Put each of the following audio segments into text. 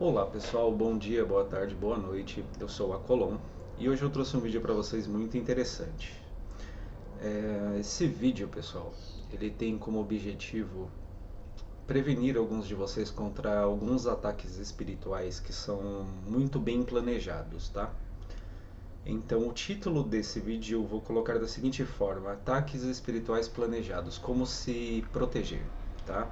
Olá pessoal, bom dia, boa tarde, boa noite. Eu sou o Acolon e hoje eu trouxe um vídeo para vocês muito interessante. Esse vídeo, pessoal, ele tem como objetivo prevenir alguns de vocês contra alguns ataques espirituais que são muito bem planejados, tá? Então, o título desse vídeo eu vou colocar da seguinte forma: Ataques espirituais planejados, como se proteger, tá?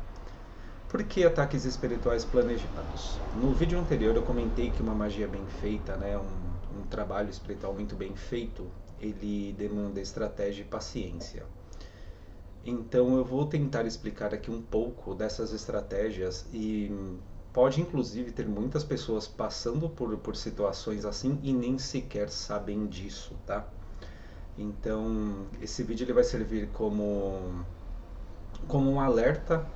Por que ataques espirituais planejados? No vídeo anterior eu comentei que uma magia bem feita, né, um trabalho espiritual muito bem feito, ele demanda estratégia e paciência. Então eu vou tentar explicar aqui um pouco dessas estratégias e pode inclusive ter muitas pessoas passando por situações assim e nem sequer sabem disso, tá? Então esse vídeo ele vai servir como um alerta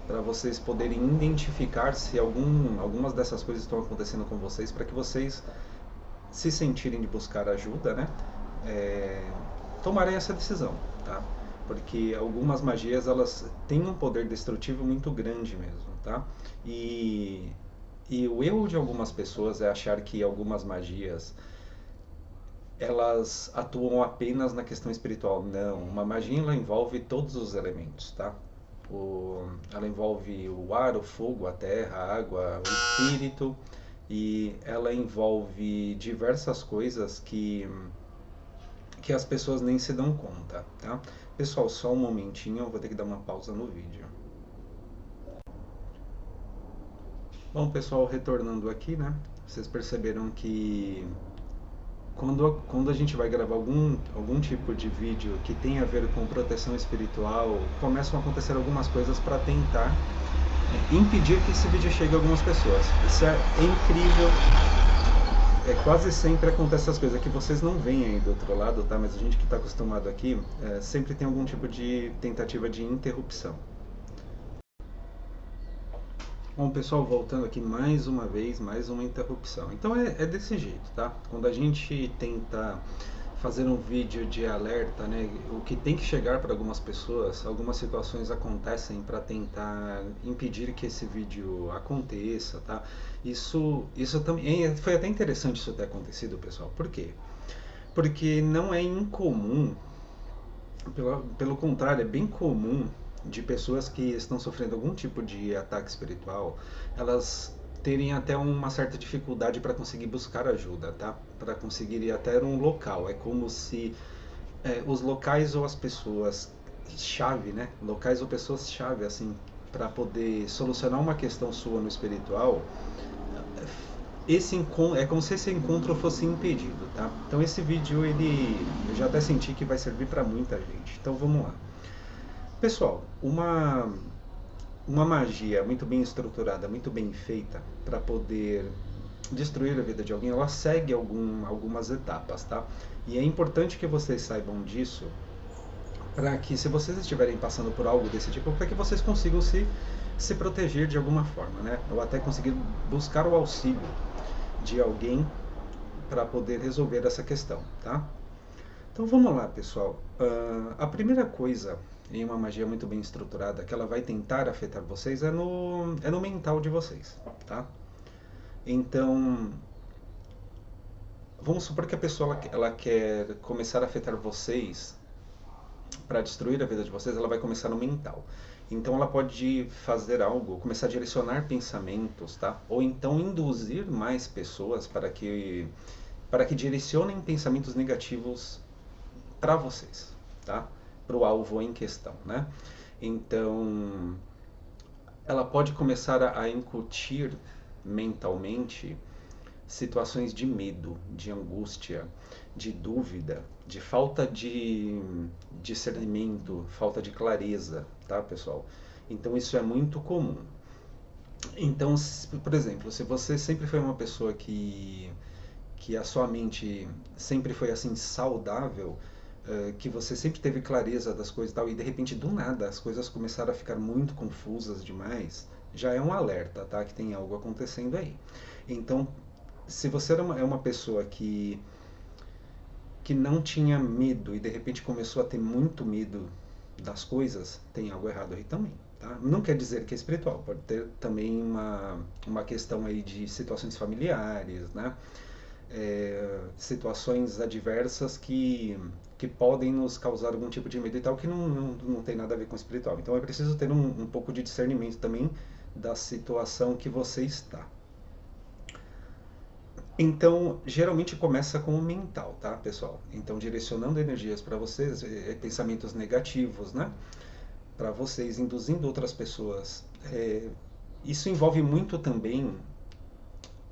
para vocês poderem identificar se algumas dessas coisas estão acontecendo com vocês, para que vocês se sentirem de buscar ajuda, né? É, tomarem essa decisão, tá? Porque algumas magias elas têm um poder destrutivo muito grande mesmo, tá? E, e o erro de algumas pessoas é achar que algumas magias elas atuam apenas na questão espiritual. Não, uma magia ela envolve todos os elementos, tá? Ela envolve o ar, o fogo, a terra, a água, o espírito e ela envolve diversas coisas que as pessoas nem se dão conta, tá? Pessoal, só um momentinho, eu vou ter que dar uma pausa no vídeo. Bom, pessoal, retornando aqui, né? Vocês perceberam que quando a gente vai gravar algum tipo de vídeo que tem a ver com proteção espiritual, começam a acontecer algumas coisas para tentar impedir que esse vídeo chegue a algumas pessoas. Isso é incrível. Quase sempre acontece essas coisas que vocês não veem aí do outro lado, tá? Mas a gente que está acostumado aqui, sempre tem algum tipo de tentativa de interrupção. Bom, pessoal, voltando aqui mais uma vez, mais uma interrupção. Então é desse jeito, tá? Quando a gente tenta fazer um vídeo de alerta, né, o que tem que chegar para algumas pessoas, algumas situações acontecem para tentar impedir que esse vídeo aconteça, tá? Isso também foi até interessante isso ter acontecido, pessoal. Por quê? Porque não é incomum, pelo contrário, é bem comum de pessoas que estão sofrendo algum tipo de ataque espiritual, elas terem até uma certa dificuldade para conseguir buscar ajuda, tá? Para conseguir ir até um local. É como se os locais ou as pessoas chave, né? Locais ou pessoas chave, assim, para poder solucionar uma questão sua no espiritual, é como se esse encontro fosse impedido, tá? Então esse vídeo eu já até senti que vai servir para muita gente. Então vamos lá. Pessoal, uma magia muito bem estruturada, muito bem feita para poder destruir a vida de alguém, ela segue algumas etapas, tá? E é importante que vocês saibam disso para que, se vocês estiverem passando por algo desse tipo, para que vocês consigam se proteger de alguma forma, né? Ou até conseguir buscar o auxílio de alguém para poder resolver essa questão, tá? Então vamos lá, pessoal. A primeira coisa em uma magia muito bem estruturada que ela vai tentar afetar vocês é no mental de vocês, tá? Então, vamos supor que a pessoa ela quer começar a afetar vocês para destruir a vida de vocês, ela vai começar no mental. Então ela pode fazer algo, começar a direcionar pensamentos, tá? Ou então induzir mais pessoas para que direcionem pensamentos negativos para vocês, tá? Para o alvo em questão, né? Então, ela pode começar a incutir mentalmente situações de medo, de angústia, de dúvida, de falta de discernimento, falta de clareza, tá, pessoal? Então isso é muito comum. Então, por exemplo, se você sempre foi uma pessoa que a sua mente sempre foi assim saudável, que você sempre teve clareza das coisas e tal, e de repente do nada as coisas começaram a ficar muito confusas demais, já é um alerta, tá? Que tem algo acontecendo aí. Então, se você é uma pessoa que não tinha medo e de repente começou a ter muito medo das coisas, tem algo errado aí também, tá? Não quer dizer que é espiritual, pode ter também uma questão aí de situações familiares, né? Situações adversas que podem nos causar algum tipo de medo e tal, que não tem nada a ver com o espiritual. Então é preciso ter um pouco de discernimento também da situação que você está. Então, geralmente começa com o mental, tá, pessoal? Então, direcionando energias para vocês, pensamentos negativos, né? Para vocês, induzindo outras pessoas. Isso envolve muito também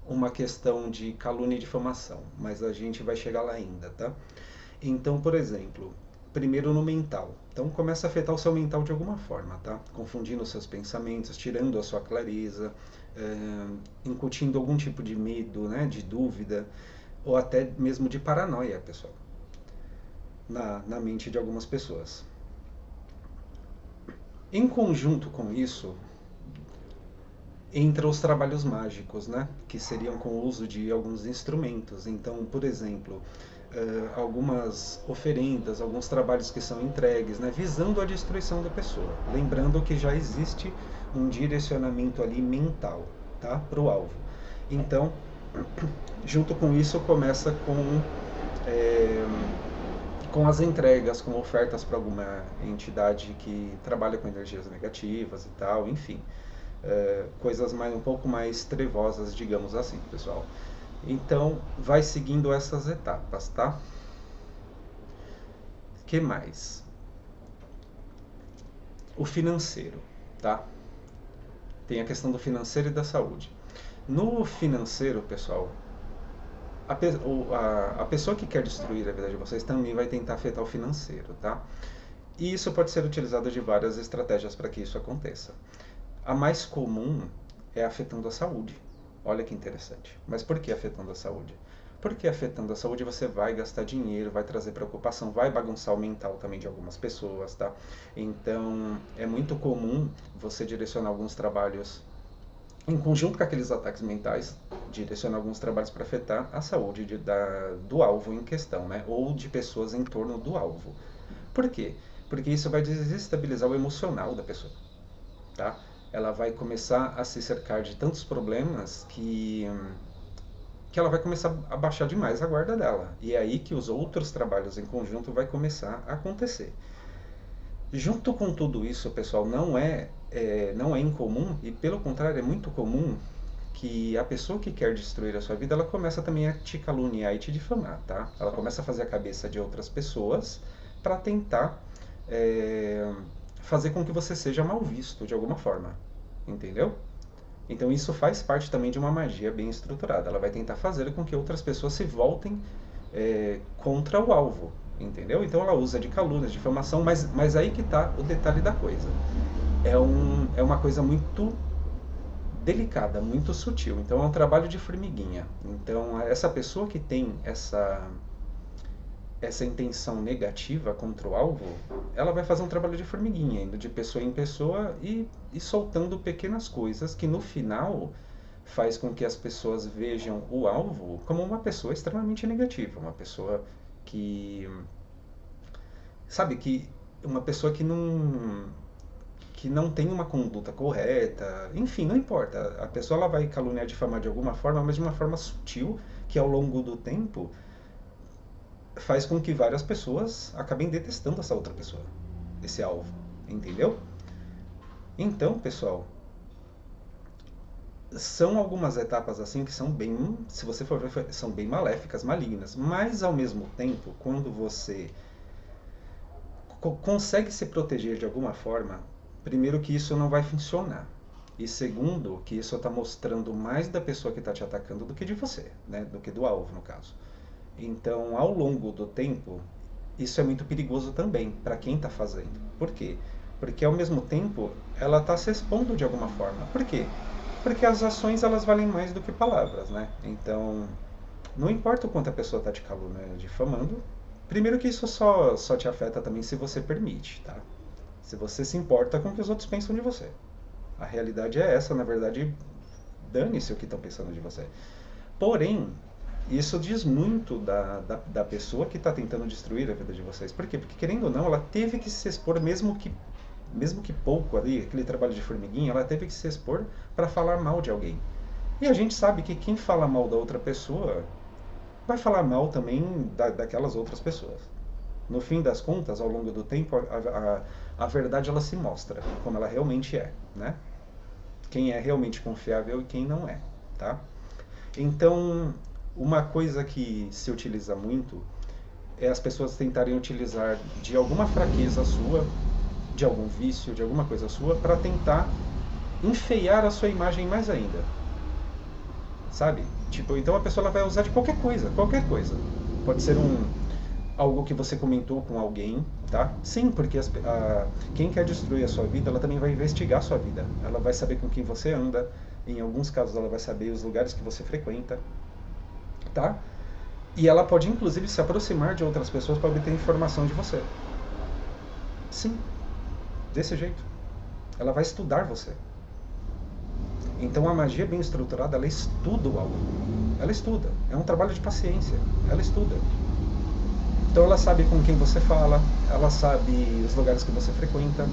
uma questão de calúnia e difamação, mas a gente vai chegar lá ainda, tá? Então, por exemplo, primeiro no mental. Então começa a afetar o seu mental de alguma forma, tá? Confundindo os seus pensamentos, tirando a sua clareza, incutindo algum tipo de medo, né? De dúvida, ou até mesmo de paranoia, pessoal, na mente de algumas pessoas. Em conjunto com isso, entra os trabalhos mágicos, né? Que seriam com o uso de alguns instrumentos. Então, por exemplo, algumas oferendas, alguns trabalhos que são entregues, né? Visando a destruição da pessoa. Lembrando que já existe um direcionamento ali mental, tá? Para o alvo. Então, junto com isso, começa com as entregas, com ofertas para alguma entidade que trabalha com energias negativas e tal, enfim. Coisas um pouco mais trevosas, digamos assim, pessoal. Então, vai seguindo essas etapas, tá? Que mais? O financeiro, tá? Tem a questão do financeiro e da saúde. No financeiro, pessoal, a pessoa que quer destruir a vida de vocês também vai tentar afetar o financeiro, tá? E isso pode ser utilizado de várias estratégias para que isso aconteça. A mais comum é afetando a saúde. Olha que interessante. Mas por que afetando a saúde? Porque afetando a saúde você vai gastar dinheiro, vai trazer preocupação, vai bagunçar o mental também de algumas pessoas, tá? Então é muito comum você direcionar alguns trabalhos em conjunto com aqueles ataques mentais, direcionar alguns trabalhos para afetar a saúde do alvo em questão, né? Ou de pessoas em torno do alvo. Por quê? Porque isso vai desestabilizar o emocional da pessoa, tá? Ela vai começar a se cercar de tantos problemas que ela vai começar a baixar demais a guarda dela. E é aí que os outros trabalhos em conjunto vai começar a acontecer. Junto com tudo isso, pessoal, não é incomum, e pelo contrário, é muito comum que a pessoa que quer destruir a sua vida, ela começa também a te caluniar e te difamar, tá? Ela começa a fazer a cabeça de outras pessoas para tentar fazer com que você seja mal visto de alguma forma, entendeu? Então isso faz parte também de uma magia bem estruturada. Ela vai tentar fazer com que outras pessoas se voltem contra o alvo, entendeu? Então ela usa de calúnia, de difamação, mas aí que está o detalhe da coisa. É uma coisa muito delicada, muito sutil. Então é um trabalho de formiguinha. Então essa pessoa que tem essa intenção negativa contra o alvo, ela vai fazer um trabalho de formiguinha, indo de pessoa em pessoa e soltando pequenas coisas que no final faz com que as pessoas vejam o alvo como uma pessoa extremamente negativa, uma pessoa que, sabe, que uma pessoa que não tem uma conduta correta, enfim, não importa. A pessoa ela vai caluniar, difamar de alguma forma, mas de uma forma sutil, que ao longo do tempo faz com que várias pessoas acabem detestando essa outra pessoa, esse alvo, entendeu? Então, pessoal, são algumas etapas assim que são bem, se você for ver, são bem maléficas, malignas, mas ao mesmo tempo, quando você consegue se proteger de alguma forma, primeiro que isso não vai funcionar. E segundo, que isso está mostrando mais da pessoa que está te atacando do que de você, né? Do que do alvo, no caso. Então, ao longo do tempo, isso é muito perigoso também para quem está fazendo. Por quê? Porque ao mesmo tempo ela está se expondo de alguma forma. Por quê? Porque as ações elas valem mais do que palavras, né? Então, não importa o quanto a pessoa está te caluniando, difamando. Primeiro que isso só te afeta também se você permite, tá? Se você se importa com o que os outros pensam de você. A realidade é essa, na verdade, dane-se o que estão pensando de você. Porém, isso diz muito da pessoa que está tentando destruir a vida de vocês. Por quê? Porque, querendo ou não, ela teve que se expor mesmo que mesmo que pouco ali, aquele trabalho de formiguinha, ela teve que se expor para falar mal de alguém. E a gente sabe que quem fala mal da outra pessoa vai falar mal também daquelas outras pessoas. No fim das contas, ao longo do tempo, a verdade ela se mostra como ela realmente é, né? Quem é realmente confiável e quem não é, tá? Então, uma coisa que se utiliza muito é as pessoas tentarem utilizar de alguma fraqueza sua, de algum vício, de alguma coisa sua, para tentar enfeiar a sua imagem mais ainda, sabe? Tipo, então a pessoa ela vai usar de qualquer coisa, qualquer coisa. Pode ser algo que você comentou com alguém, tá? Sim, porque quem quer destruir a sua vida, ela também vai investigar a sua vida. Ela vai saber com quem você anda, em alguns casos ela vai saber os lugares que você frequenta, tá? E ela pode inclusive se aproximar de outras pessoas para obter informação de você. Sim, desse jeito. Ela vai estudar você. Então a magia bem estruturada, ela estuda o aluno. Ela estuda. É um trabalho de paciência. Ela estuda. Então ela sabe com quem você fala, ela sabe os lugares que você frequenta.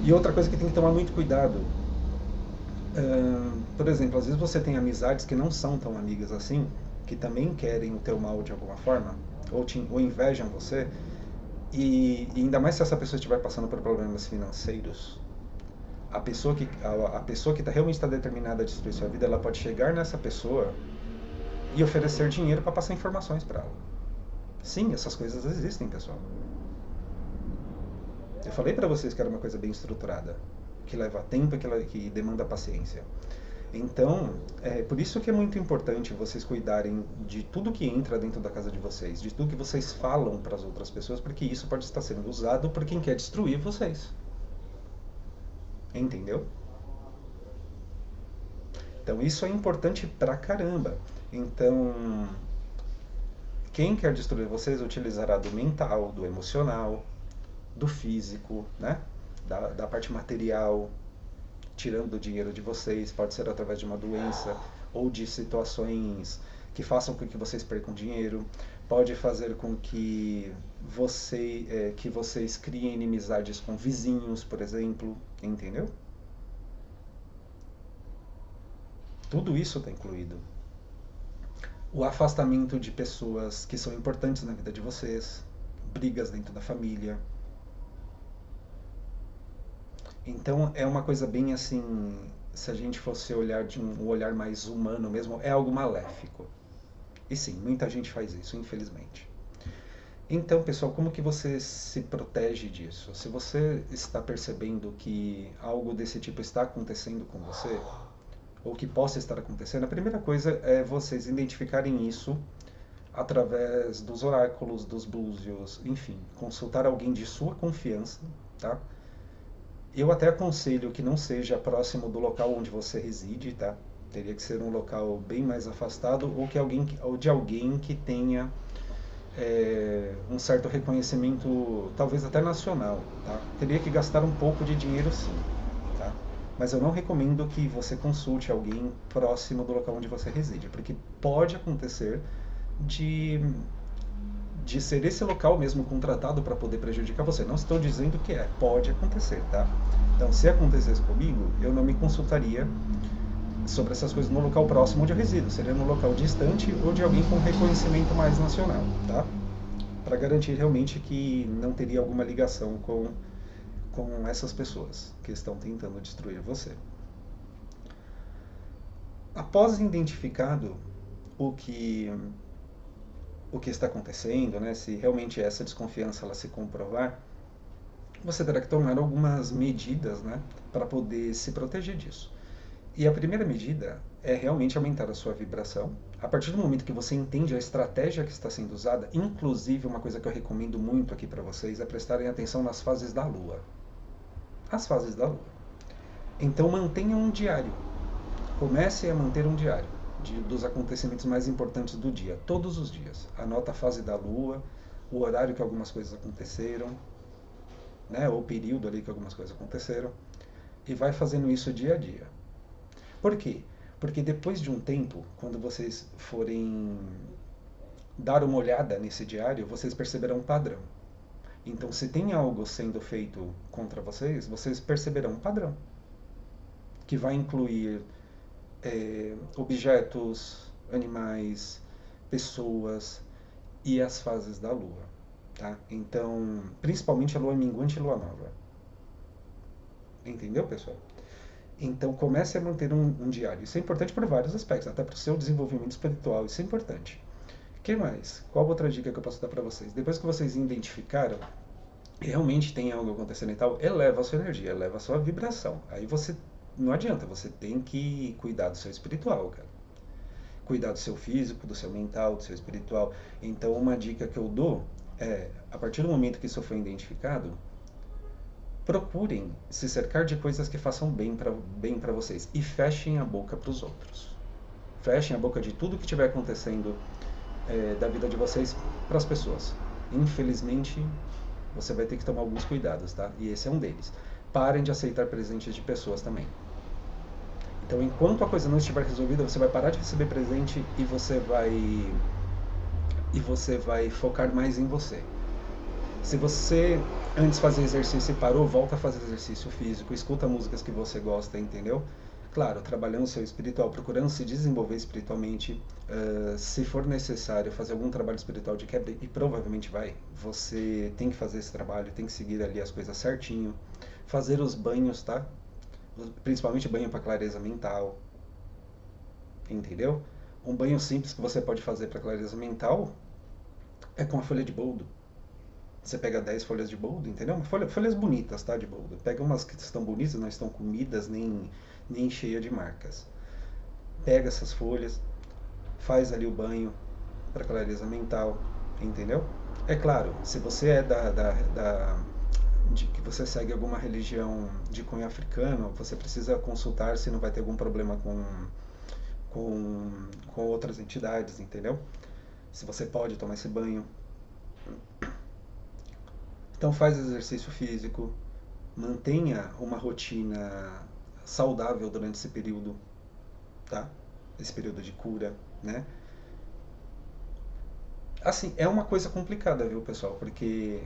E outra coisa que tem que tomar muito cuidado, por exemplo, às vezes você tem amizades que não são tão amigas assim, que também querem o teu mal de alguma forma, ou invejam você, e ainda mais se essa pessoa estiver passando por problemas financeiros, a pessoa que realmente está determinada a destruir sua vida, ela pode chegar nessa pessoa e oferecer dinheiro para passar informações para ela. Sim, essas coisas existem, pessoal. Eu falei para vocês que era uma coisa bem estruturada, que leva tempo e que demanda paciência. Então, é por isso que é muito importante vocês cuidarem de tudo que entra dentro da casa de vocês, de tudo que vocês falam para as outras pessoas, porque isso pode estar sendo usado por quem quer destruir vocês. Entendeu? Então, isso é importante pra caramba. Então, quem quer destruir vocês utilizará do mental, do emocional, do físico, né? Da parte material, tirando o dinheiro de vocês, pode ser através de uma doença ou de situações que façam com que vocês percam dinheiro, pode fazer com que vocês criem inimizades com vizinhos, por exemplo, entendeu? Tudo isso está incluído. O afastamento de pessoas que são importantes na vida de vocês, brigas dentro da família. Então é uma coisa bem assim, se a gente fosse olhar de um olhar mais humano mesmo, é algo maléfico. E sim, muita gente faz isso, infelizmente. Então, pessoal, como que você se protege disso? Se você está percebendo que algo desse tipo está acontecendo com você, ou que possa estar acontecendo, a primeira coisa é vocês identificarem isso através dos oráculos, dos búzios, enfim, consultar alguém de sua confiança, tá? Eu até aconselho que não seja próximo do local onde você reside, tá? Teria que ser um local bem mais afastado ou de alguém que tenha um certo reconhecimento, talvez até nacional, tá? Teria que gastar um pouco de dinheiro, sim, tá? Mas eu não recomendo que você consulte alguém próximo do local onde você reside, porque pode acontecer de ser esse local mesmo contratado para poder prejudicar você. Não estou dizendo que pode acontecer, tá? Então, se acontecesse comigo, eu não me consultaria sobre essas coisas no local próximo onde eu resido. Seria no local distante ou de alguém com reconhecimento mais nacional, tá? Para garantir realmente que não teria alguma ligação com essas pessoas que estão tentando destruir você. Após identificado o que está acontecendo, né, se realmente essa desconfiança ela se comprovar, você terá que tomar algumas medidas, né, para poder se proteger disso. E a primeira medida é realmente aumentar a sua vibração. A partir do momento que você entende a estratégia que está sendo usada, inclusive uma coisa que eu recomendo muito aqui para vocês é prestarem atenção nas fases da Lua. As fases da Lua. Então mantenha um diário. Comece a manter um diário dos acontecimentos mais importantes do dia, todos os dias. Anota a fase da Lua, o horário que algumas coisas aconteceram, né, ou o período ali que algumas coisas aconteceram, e vai fazendo isso dia a dia. Por quê? Porque depois de um tempo, quando vocês forem dar uma olhada nesse diário, vocês perceberão um padrão. Então, se tem algo sendo feito contra vocês, vocês perceberão um padrão, que vai incluir objetos, animais, pessoas e as fases da lua. Tá? Então, principalmente a lua minguante e a lua nova. Entendeu, pessoal? Então, comece a manter um diário. Isso é importante por vários aspectos, até para o seu desenvolvimento espiritual. Isso é importante. O que mais? Qual outra dica que eu posso dar para vocês? Depois que vocês identificaram, realmente tem algo acontecendo e tal, eleva a sua energia, eleva a sua vibração. Aí você, não adianta, você tem que cuidar do seu espiritual, cara. Cuidar do seu físico, do seu mental, do seu espiritual. Então, uma dica que eu dou é, a partir do momento que isso foi identificado, procurem se cercar de coisas que façam bem para vocês e fechem a boca para os outros. Fechem a boca de tudo que estiver acontecendo da vida de vocês para as pessoas. Infelizmente, você vai ter que tomar alguns cuidados, tá? E esse é um deles. Parem de aceitar presentes de pessoas também. Então, enquanto a coisa não estiver resolvida, você vai parar de receber presente e você vai focar mais em você. Se você antes fazia exercício e parou, volta a fazer exercício físico, escuta músicas que você gosta, entendeu? Claro, trabalhando o seu espiritual, procurando se desenvolver espiritualmente. Se for necessário fazer algum trabalho espiritual de quebra, e provavelmente vai, você tem que fazer esse trabalho, tem que seguir ali as coisas certinho. Fazer os banhos, tá? Principalmente banho para clareza mental, entendeu? Um banho simples que você pode fazer para clareza mental é com a folha de boldo. Você pega 10 folhas de boldo, entendeu? Folhas bonitas, tá? De boldo. Pega umas que estão bonitas, não estão comidas, nem cheias de marcas. Pega essas folhas, faz ali o banho para clareza mental, entendeu? É claro, se você é de que você segue alguma religião de cunho africano, você precisa consultar se não vai ter algum problema com, com outras entidades, entendeu? Se você pode tomar esse banho. Então faz exercício físico, mantenha uma rotina saudável durante esse período, tá? Esse período de cura, né? Assim, é uma coisa complicada, viu, pessoal? Porque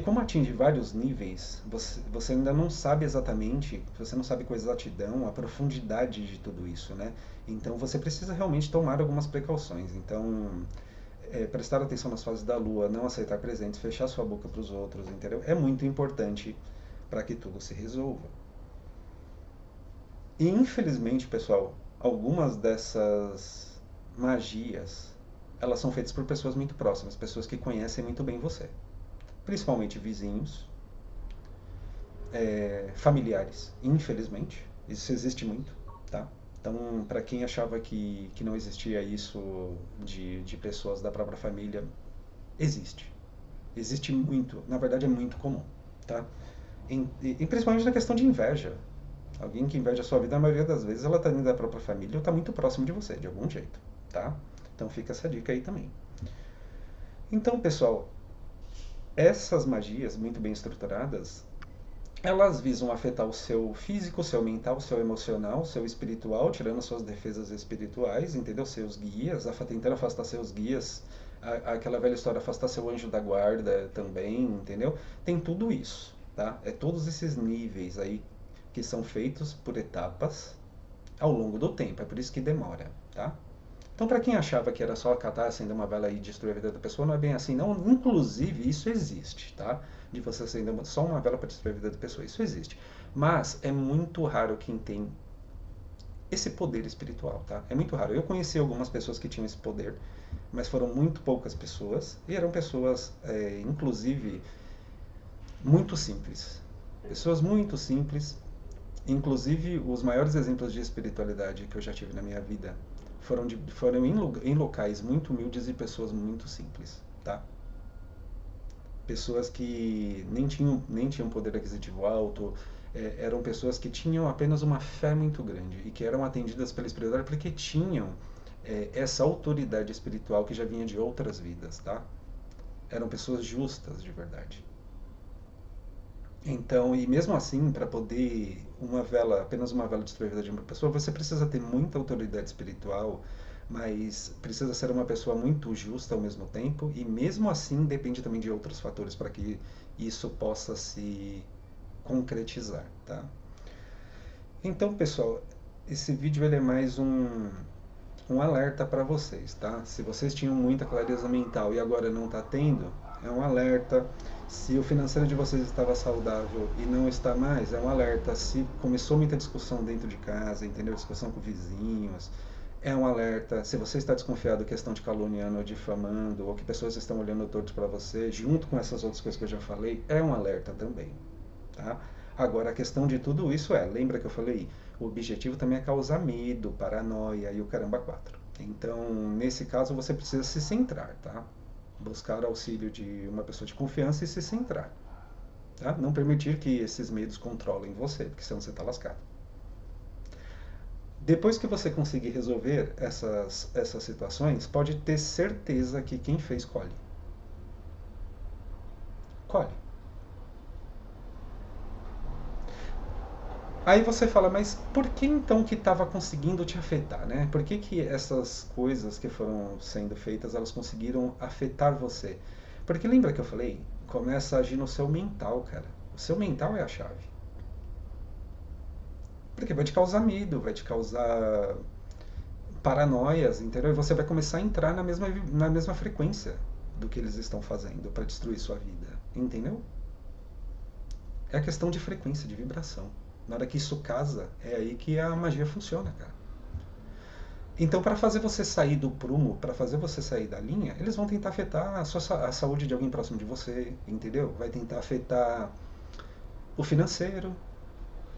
como atinge vários níveis, você ainda não sabe exatamente, você não sabe com exatidão a profundidade de tudo isso, né? Então você precisa realmente tomar algumas precauções. Então, prestar atenção nas fases da lua, não aceitar presentes, fechar sua boca para os outros, entendeu? É muito importante para que tudo se resolva. E infelizmente, pessoal, algumas dessas magias, elas são feitas por pessoas muito próximas, pessoas que conhecem muito bem você. Principalmente vizinhos, familiares, infelizmente. Isso existe muito, tá? Então, para quem achava que não existia isso de pessoas da própria família, existe. Existe muito, na verdade é muito comum, tá? E principalmente na questão de inveja. Alguém que inveja a sua vida, na maioria das vezes, ela está dentro da própria família ou está muito próximo de você, de algum jeito, tá? Então fica essa dica aí também. Então, pessoal, essas magias muito bem estruturadas, elas visam afetar o seu físico, o seu mental, o seu emocional, o seu espiritual, tirando suas defesas espirituais, entendeu? Seus guias, tentando afastar seus guias, aquela velha história, afastar seu anjo da guarda também, entendeu? Tem tudo isso, tá? É todos esses níveis aí que são feitos por etapas ao longo do tempo, é por isso que demora, tá? Então, para quem achava que era só catar, acender uma vela e destruir a vida da pessoa, não é bem assim, não. Inclusive, isso existe, tá? De você acender só uma vela para destruir a vida da pessoa, isso existe. Mas é muito raro quem tem esse poder espiritual, tá? É muito raro. Eu conheci algumas pessoas que tinham esse poder, mas foram muito poucas pessoas, e eram pessoas, inclusive, muito simples. Pessoas muito simples. Inclusive, os maiores exemplos de espiritualidade que eu já tive na minha vida foram em locais muito humildes e pessoas muito simples, tá? Pessoas que nem tinham poder aquisitivo alto, eram pessoas que tinham apenas uma fé muito grande e que eram atendidas pela espiritualidade porque tinham essa autoridade espiritual que já vinha de outras vidas, tá? Eram pessoas justas de verdade. Então, e mesmo assim, para poder apenas uma vela destruir a vida de uma pessoa, você precisa ter muita autoridade espiritual, mas precisa ser uma pessoa muito justa ao mesmo tempo, e mesmo assim depende também de outros fatores para que isso possa se concretizar, tá? Então, pessoal, esse vídeo ele é mais um alerta para vocês, tá? Se vocês tinham muita clareza mental e agora não está tendo, é um alerta. Se o financeiro de vocês estava saudável e não está mais, é um alerta. Se começou muita discussão dentro de casa, entendeu? Discussão com vizinhos, é um alerta. Se você está desconfiado questão de caluniando ou difamando, ou que pessoas estão olhando torto para você, junto com essas outras coisas que eu já falei, é um alerta também, tá? Agora, a questão de tudo isso lembra que eu falei, o objetivo também é causar medo, paranoia e o caramba 4. Então, nesse caso, você precisa se centrar, tá? Buscar auxílio de uma pessoa de confiança e se centrar, tá? Não permitir que esses medos controlem você, porque senão você está lascado. Depois que você conseguir resolver essas situações, pode ter certeza que quem fez colhe. Colhe. Aí você fala, mas por que então que estava conseguindo te afetar, né? Por que que essas coisas que foram sendo feitas, elas conseguiram afetar você? Porque lembra que eu falei? Começa a agir no seu mental, cara. O seu mental é a chave. Porque vai te causar medo, vai te causar paranoias, entendeu? E você vai começar a entrar na mesma frequência do que eles estão fazendo para destruir sua vida, entendeu? É a questão de frequência, de vibração. Na hora que isso casa, é aí que a magia funciona, cara. Então, para fazer você sair do prumo, para fazer você sair da linha, eles vão tentar afetar a saúde de alguém próximo de você, entendeu? Vai tentar afetar o financeiro,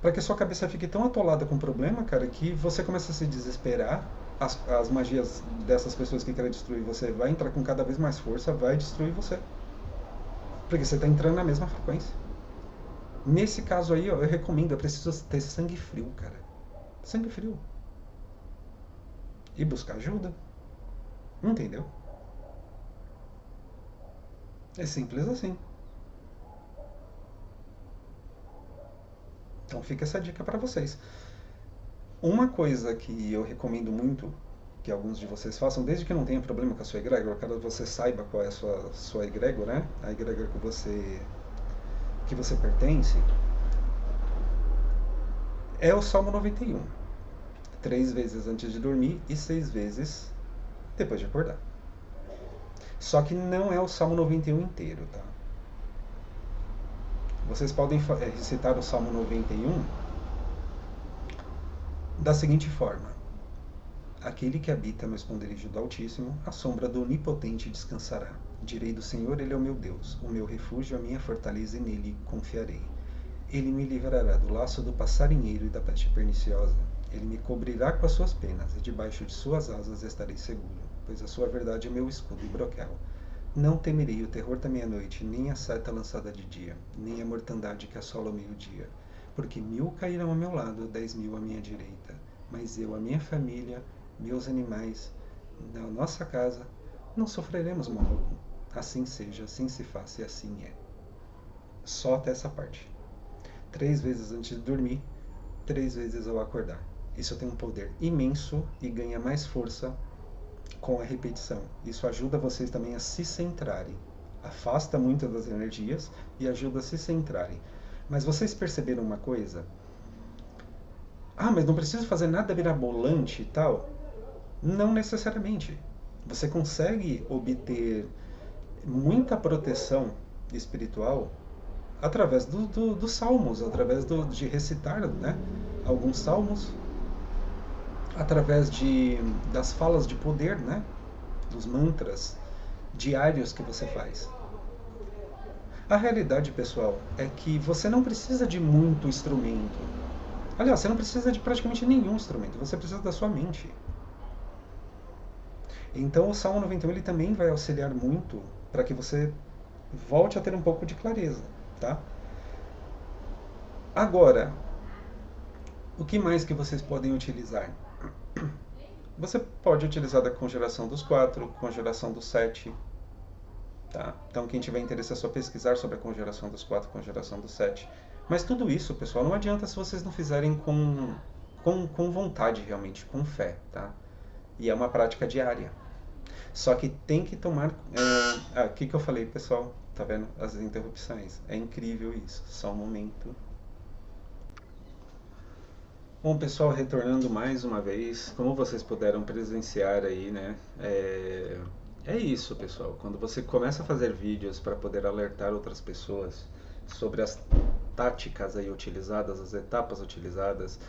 para que a sua cabeça fique tão atolada com o problema, cara, que você começa a se desesperar. As magias dessas pessoas que querem destruir você vai entrar com cada vez mais força, vai destruir você. Porque você está entrando na mesma frequência. Nesse caso aí, ó, eu recomendo, é preciso ter sangue frio, cara. Sangue frio. E buscar ajuda. Entendeu? É simples assim. Então fica essa dica para vocês. Uma coisa que eu recomendo muito que alguns de vocês façam, desde que não tenha problema com a sua egrégora, caso você saiba qual é a sua egrégora, né? A egrégora que você pertence, é o Salmo 91. 3 vezes antes de dormir e 6 vezes depois de acordar. Só que não é o Salmo 91 inteiro, tá? Vocês podem recitar o Salmo 91 da seguinte forma: aquele que habita no esconderijo do Altíssimo, à sombra do Onipotente descansará. Direi do Senhor, Ele é o meu Deus, o meu refúgio, a minha fortaleza, e nele confiarei. Ele me livrará do laço do passarinheiro e da peste perniciosa. Ele me cobrirá com as suas penas, e debaixo de suas asas estarei seguro, pois a sua verdade é meu escudo e broquel. Não temerei o terror da meia-noite, nem a seta lançada de dia, nem a mortandade que assola ao meio-dia. Porque 1000 cairão ao meu lado, 10.000 à minha direita, mas eu, a minha família, meus animais, na nossa casa, não sofreremos mal algum. Assim seja, assim se faça e assim é. Só até essa parte. 3 vezes antes de dormir, 3 vezes ao acordar. Isso tem um poder imenso e ganha mais força com a repetição. Isso ajuda vocês também a se centrarem. Afasta muitas das energias e ajuda a se centrarem. Mas vocês perceberam uma coisa? Ah, mas não preciso fazer nada mirabolante e tal? Não necessariamente. Você consegue obter muita proteção espiritual através dos salmos, através de recitar, né, alguns salmos, através das falas de poder, né, dos mantras diários que você faz. A realidade, pessoal, é que você não precisa de muito instrumento. Aliás, você não precisa de praticamente nenhum instrumento, você precisa da sua mente. Então o Salmo 91 ele também vai auxiliar muito para que você volte a ter um pouco de clareza, tá? Agora, o que mais que vocês podem utilizar? Você pode utilizar da conjuração dos 4, conjuração dos 7, tá? Então quem tiver interesse é só pesquisar sobre a conjuração dos 4, conjuração dos 7. Mas tudo isso, pessoal, não adianta se vocês não fizerem com vontade realmente, com fé, tá? E é uma prática diária. Só que tem que tomar. O que eu falei, pessoal? Tá vendo? As interrupções. É incrível isso. Só um momento. Bom, pessoal, retornando mais uma vez, como vocês puderam presenciar aí, né? É isso, pessoal. Quando você começa a fazer vídeos para poder alertar outras pessoas sobre as táticas aí utilizadas, as etapas utilizadas,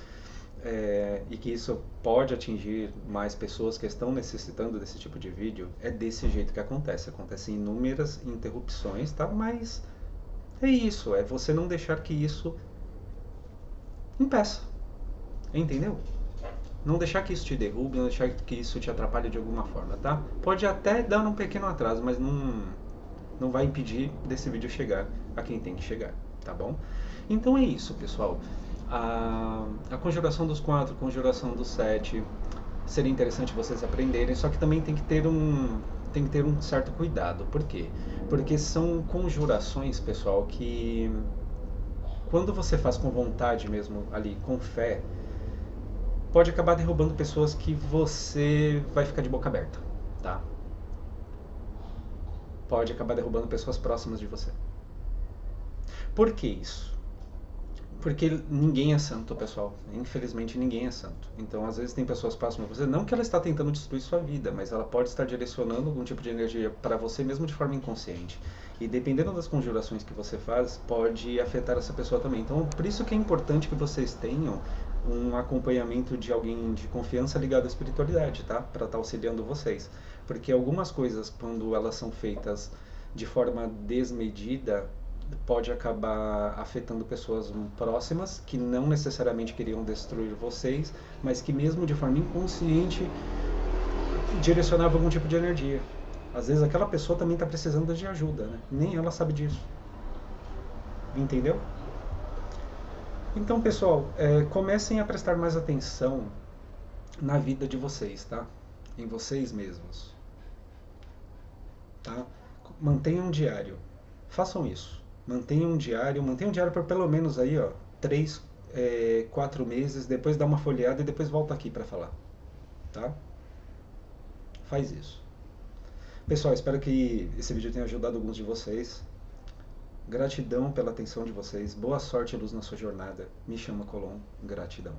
e que isso pode atingir mais pessoas que estão necessitando desse tipo de vídeo, é desse jeito que acontece. Acontecem inúmeras interrupções, tá? Mas é isso, é você não deixar que isso impeça, entendeu? Não deixar que isso te derrube, não deixar que isso te atrapalhe de alguma forma, tá? Pode até dar um pequeno atraso, mas não vai impedir desse vídeo chegar a quem tem que chegar, tá bom? Então é isso, pessoal. A conjuração dos 4, conjuração dos 7, seria interessante vocês aprenderem, só que também tem que ter um certo cuidado. Por quê? Porque são conjurações, pessoal, que quando você faz com vontade mesmo, ali, com fé, pode acabar derrubando pessoas que você vai ficar de boca aberta, tá? Pode acabar derrubando pessoas próximas de você. Por que isso? Porque ninguém é santo, pessoal. Infelizmente, ninguém é santo. Então, às vezes, tem pessoas próximas a você, não que ela está tentando destruir sua vida, mas ela pode estar direcionando algum tipo de energia para você mesmo de forma inconsciente. E dependendo das conjurações que você faz, pode afetar essa pessoa também. Então, por isso que é importante que vocês tenham um acompanhamento de alguém de confiança ligado à espiritualidade, tá? Para estar auxiliando vocês. Porque algumas coisas, quando elas são feitas de forma desmedida, pode acabar afetando pessoas próximas que não necessariamente queriam destruir vocês, mas que mesmo de forma inconsciente direcionava algum tipo de energia. Às vezes aquela pessoa também está precisando de ajuda, né? Nem ela sabe disso. Entendeu? Então, pessoal, comecem a prestar mais atenção na vida de vocês, tá? Em vocês mesmos, tá? Mantenham um diário. Façam isso. Mantenham um diário por pelo menos aí, ó, 3, 4 meses, depois dá uma folheada e depois volta aqui para falar, tá? Faz isso. Pessoal, espero que esse vídeo tenha ajudado alguns de vocês. Gratidão pela atenção de vocês. Boa sorte e luz na sua jornada. Me chama Colom. Gratidão.